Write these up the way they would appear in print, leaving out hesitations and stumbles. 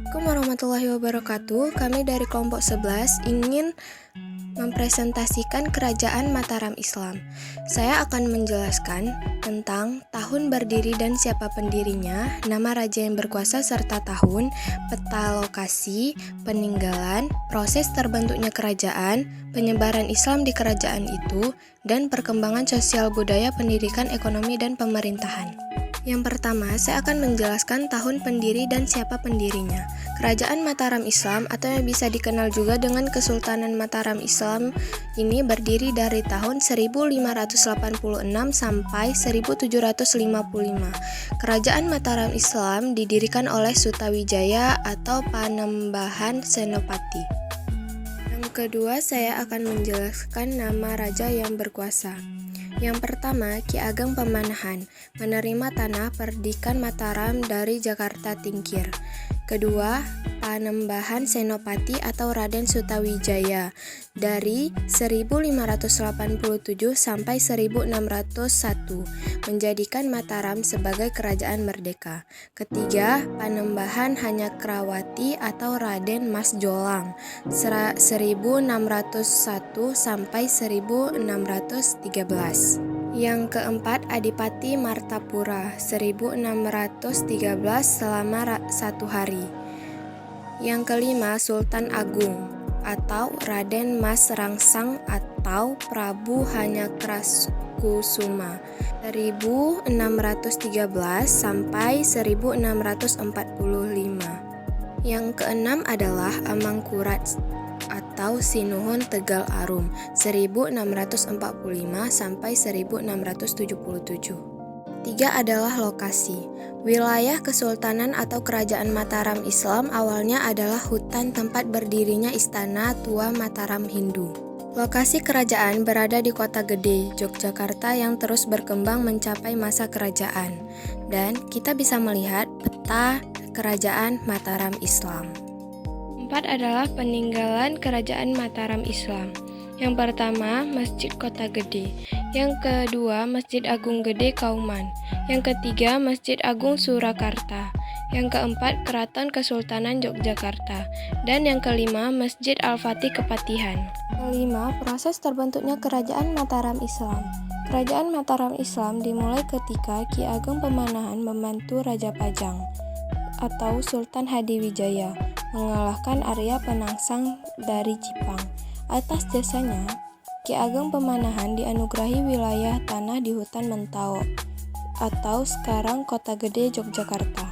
Assalamualaikum warahmatullahi wabarakatuh. Kami dari kelompok 11 ingin mempresentasikan Kerajaan Mataram Islam. Saya akan menjelaskan tentang tahun berdiri dan siapa pendirinya, nama raja yang berkuasa serta tahun, peta lokasi, peninggalan, proses terbentuknya kerajaan, penyebaran Islam di kerajaan itu, dan perkembangan sosial budaya, pendidikan, ekonomi, dan pemerintahan. Yang pertama, saya akan menjelaskan tahun pendiri dan siapa pendirinya. Kerajaan Mataram Islam atau yang bisa dikenal juga dengan Kesultanan Mataram Islam ini berdiri dari tahun 1586 sampai 1755. Kerajaan Mataram Islam didirikan oleh Sutawijaya atau Panembahan Senopati. Yang kedua, saya akan menjelaskan nama raja yang berkuasa. Yang pertama, Ki Ageng Pemanahan, menerima tanah Perdikan Mataram dari Jakarta Tingkir. Kedua, Panembahan Senopati atau Raden Sutawijaya dari 1587 sampai 1601, menjadikan Mataram sebagai kerajaan merdeka. Ketiga, Panembahan Hanyakrawati atau Raden Mas Jolang 1601 sampai 1613. Yang keempat, Adipati Martapura 1613 selama 1 hari. Yang kelima, Sultan Agung atau Raden Mas Rangsang atau Prabu Hanyakraskusuma 1613 sampai 1645. Yang keenam adalah Amangkurat atau Sinuhun Tegal Arum 1645 sampai 1677. Tiga adalah lokasi. Wilayah Kesultanan atau Kerajaan Mataram Islam awalnya adalah hutan tempat berdirinya Istana Tua Mataram Hindu. Lokasi kerajaan berada di Kota Gede, Yogyakarta yang terus berkembang mencapai masa kerajaan. Dan kita bisa melihat peta Kerajaan Mataram Islam. 4 adalah peninggalan Kerajaan Mataram Islam. Yang pertama, Masjid Kota Gede. Yang kedua, Masjid Agung Gede Kauman. Yang ketiga, Masjid Agung Surakarta. Yang keempat, Keraton Kesultanan Yogyakarta. Dan yang kelima, Masjid Al-Fatih Kepatihan. Kelima, proses terbentuknya Kerajaan Mataram Islam. Kerajaan Mataram Islam dimulai ketika Ki Ageng Pemanahan membantu Raja Pajang atau Sultan Hadiwijaya mengalahkan Arya Penangsang dari Jipang. Atas jasanya, Ki Ageng Pemanahan dianugerahi wilayah tanah di hutan Mentau atau sekarang Kota Gede Yogyakarta.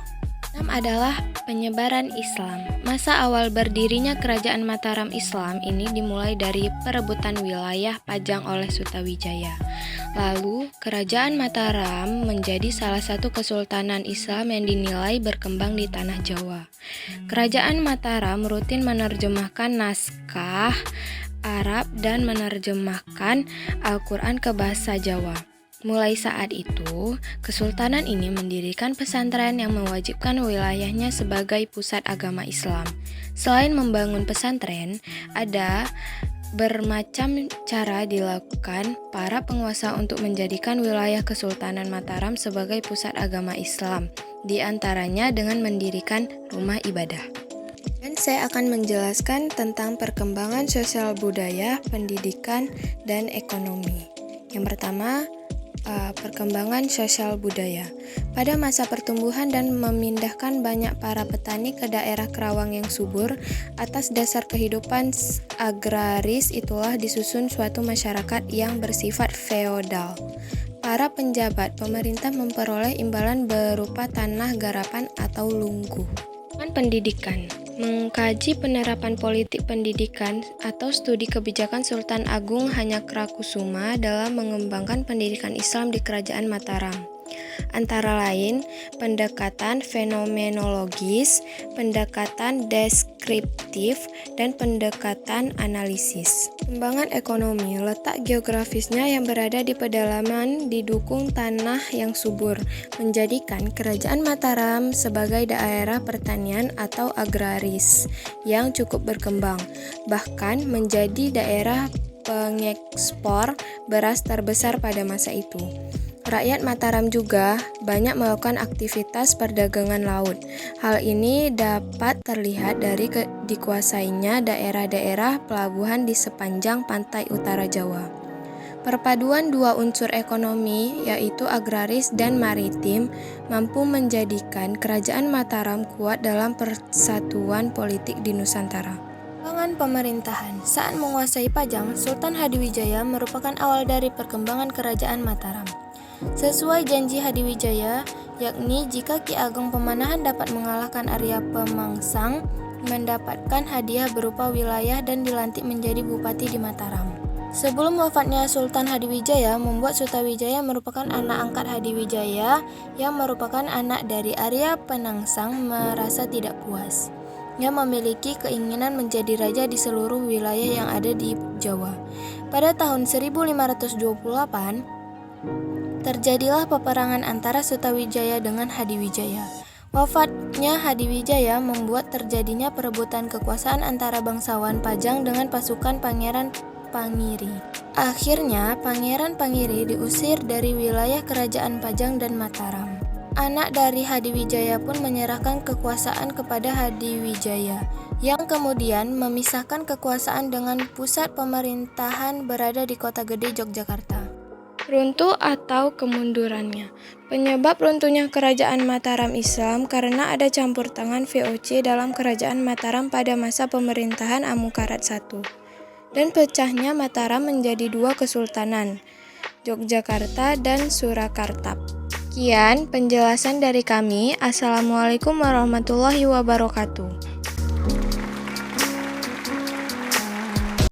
6 adalah penyebaran Islam. Masa awal berdirinya Kerajaan Mataram Islam ini dimulai dari perebutan wilayah Pajang oleh Sutawijaya. Lalu, Kerajaan Mataram menjadi salah satu kesultanan Islam yang dinilai berkembang di tanah Jawa. Kerajaan Mataram rutin menerjemahkan naskah Arab dan menerjemahkan Al-Quran ke bahasa Jawa. Mulai saat itu, kesultanan ini mendirikan pesantren yang mewajibkan wilayahnya sebagai pusat agama Islam. Selain membangun pesantren, ada bermacam cara dilakukan para penguasa untuk menjadikan wilayah Kesultanan Mataram sebagai pusat agama Islam, di antaranya dengan mendirikan rumah ibadah. Dan saya akan menjelaskan tentang perkembangan sosial budaya, pendidikan, dan ekonomi. Yang pertama, perkembangan sosial budaya. Pada masa pertumbuhan dan memindahkan banyak para petani ke daerah Kerawang yang subur, atas dasar kehidupan agraris itulah disusun suatu masyarakat yang bersifat feodal. Para penjabat pemerintah memperoleh imbalan berupa tanah garapan atau lunggu. Pendidikan. Mengkaji penerapan politik pendidikan atau studi kebijakan Sultan Agung Hanyakrawati dalam mengembangkan pendidikan Islam di Kerajaan Mataram. Antara lain, pendekatan fenomenologis, pendekatan deskriptif, dan pendekatan analisis. Kembangan ekonomi, letak geografisnya yang berada di pedalaman didukung tanah yang subur, menjadikan Kerajaan Mataram sebagai daerah pertanian atau agraris yang cukup berkembang, bahkan menjadi daerah pengekspor beras terbesar pada masa itu. Rakyat Mataram juga banyak melakukan aktivitas perdagangan laut. Hal ini dapat terlihat dari dikuasainya daerah-daerah pelabuhan di sepanjang pantai utara Jawa. Perpaduan dua unsur ekonomi, yaitu agraris dan maritim, mampu menjadikan Kerajaan Mataram kuat dalam persatuan politik di Nusantara. Perkembangan pemerintahan. Saat menguasai Pajang, Sultan Hadiwijaya merupakan awal dari perkembangan Kerajaan Mataram. Sesuai janji Hadiwijaya, yakni jika Ki Ageng Pemanahan dapat mengalahkan Arya Pemangsang, mendapatkan hadiah berupa wilayah dan dilantik menjadi bupati di Mataram. Sebelum wafatnya Sultan Hadiwijaya, membuat Sutawijaya merupakan anak angkat Hadiwijaya yang merupakan anak dari Arya Penangsang merasa tidak puas. Ia memiliki keinginan menjadi raja di seluruh wilayah yang ada di Jawa. Pada tahun 1528, terjadilah peperangan antara Sutawijaya dengan Hadiwijaya. Wafatnya Hadiwijaya membuat terjadinya perebutan kekuasaan antara bangsawan Pajang dengan pasukan Pangeran Pangiri. Akhirnya, Pangeran Pangiri diusir dari wilayah kerajaan Pajang dan Mataram. Anak dari Hadiwijaya pun menyerahkan kekuasaan kepada Hadiwijaya, yang kemudian memisahkan kekuasaan dengan pusat pemerintahan berada di Kota Gede, Yogyakarta. Runtuh atau kemundurannya. Penyebab runtuhnya Kerajaan Mataram Islam karena ada campur tangan VOC dalam Kerajaan Mataram pada masa pemerintahan Amukarat I, dan pecahnya Mataram menjadi dua kesultanan, Yogyakarta dan Surakarta. Sekian penjelasan dari kami. Assalamualaikum warahmatullahi wabarakatuh.